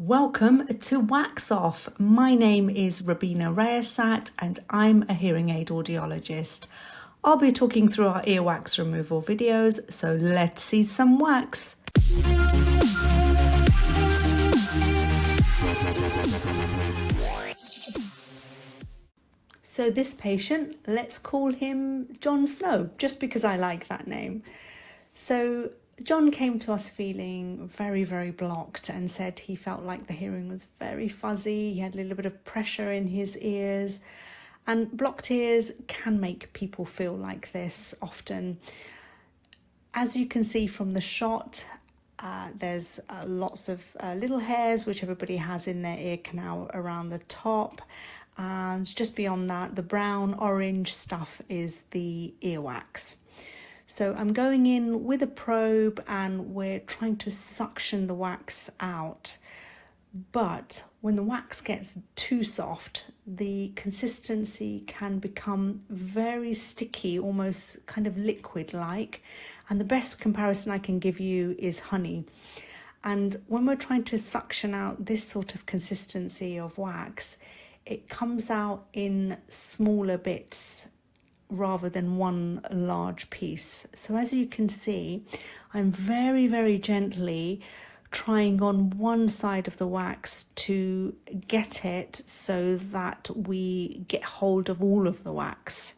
Welcome to Wax Off. My name is Robina Rayasat and I'm a hearing aid audiologist. I'll be talking through our earwax removal videos, so let's see some wax. So this patient, let's call him John Snow, just because I like that name. So John came to us feeling very, very blocked and said he felt like the hearing was very fuzzy. He had a little bit of pressure in his ears, and blocked ears can make people feel like this often. As you can see from the shot, there's lots of little hairs which everybody has in their ear canal around the top, and just beyond that, the brown orange stuff is the earwax. So I'm going in with a probe and we're trying to suction the wax out. But when the wax gets too soft, the consistency can become very sticky, almost kind of liquid-like. And the best comparison I can give you is honey. And when we're trying to suction out this sort of consistency of wax, it comes out in smaller bits rather than one large piece. So as you can see, I'm very, very gently trying on one side of the wax to get it so that we get hold of all of the wax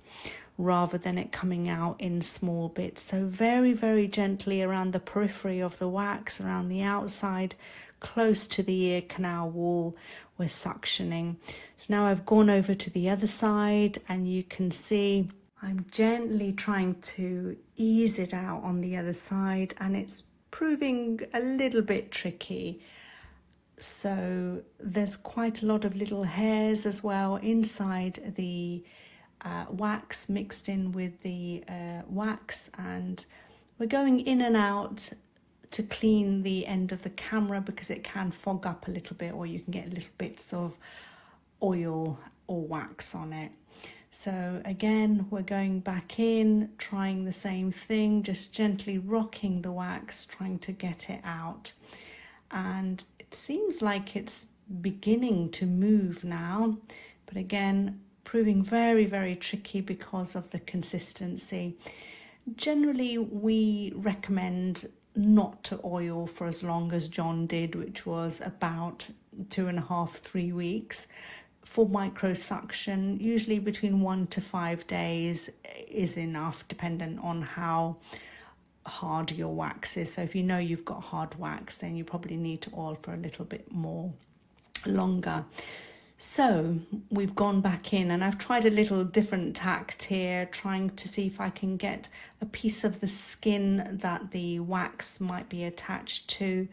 rather than it coming out in small bits. So very, very gently around the periphery of the wax, around the outside, close to the ear canal wall, we're suctioning. So now I've gone over to the other side and you can see I'm gently trying to ease it out on the other side, and it's proving a little bit tricky. So there's quite a lot of little hairs as well inside the wax mixed in with the wax, and we're going in and out to clean the end of the camera because it can fog up a little bit, or you can get little bits of oil or wax on it. So again, we're going back in, trying the same thing, just gently rocking the wax, trying to get it out. And it seems like it's beginning to move now, but again, proving very, very tricky because of the consistency. Generally, we recommend not to oil for as long as John did, which was about 2.5 to 3 weeks. For microsuction, usually between 1 to 5 days is enough, dependent on how hard your wax is. So if you know you've got hard wax, then you probably need to oil for a little bit more longer. So we've gone back in and I've tried a little different tact here, trying to see if I can get a piece of the skin that the wax might be attached to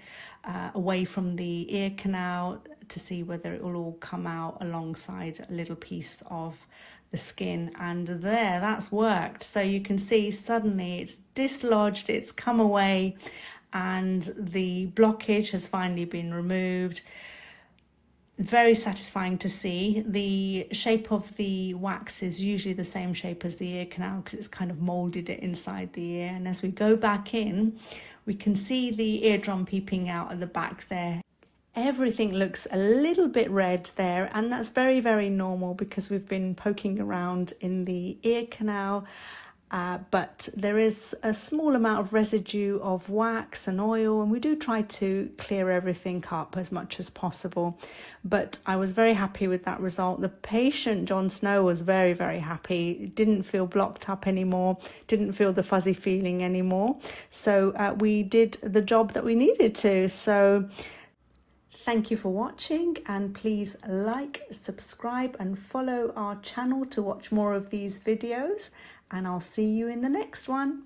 away from the ear canal, to see whether it will all come out alongside a little piece of the skin. And there, that's worked. So you can see suddenly it's dislodged, it's come away, and the blockage has finally been removed. Very satisfying to see. The shape of the wax is usually the same shape as the ear canal because it's kind of molded it inside the ear. And as we go back in, we can see the eardrum peeping out at the back there. Everything looks a little bit red there, and that's very, very normal because we've been poking around in the ear canal. But there is a small amount of residue of wax and oil, and we do try to clear everything up as much as possible. But I was very happy with that result. The patient, John Snow, was very, very happy. Didn't feel blocked up anymore, didn't feel the fuzzy feeling anymore. So we did the job that we needed to. So thank you for watching, and please like, subscribe and follow our channel to watch more of these videos, and I'll see you in the next one.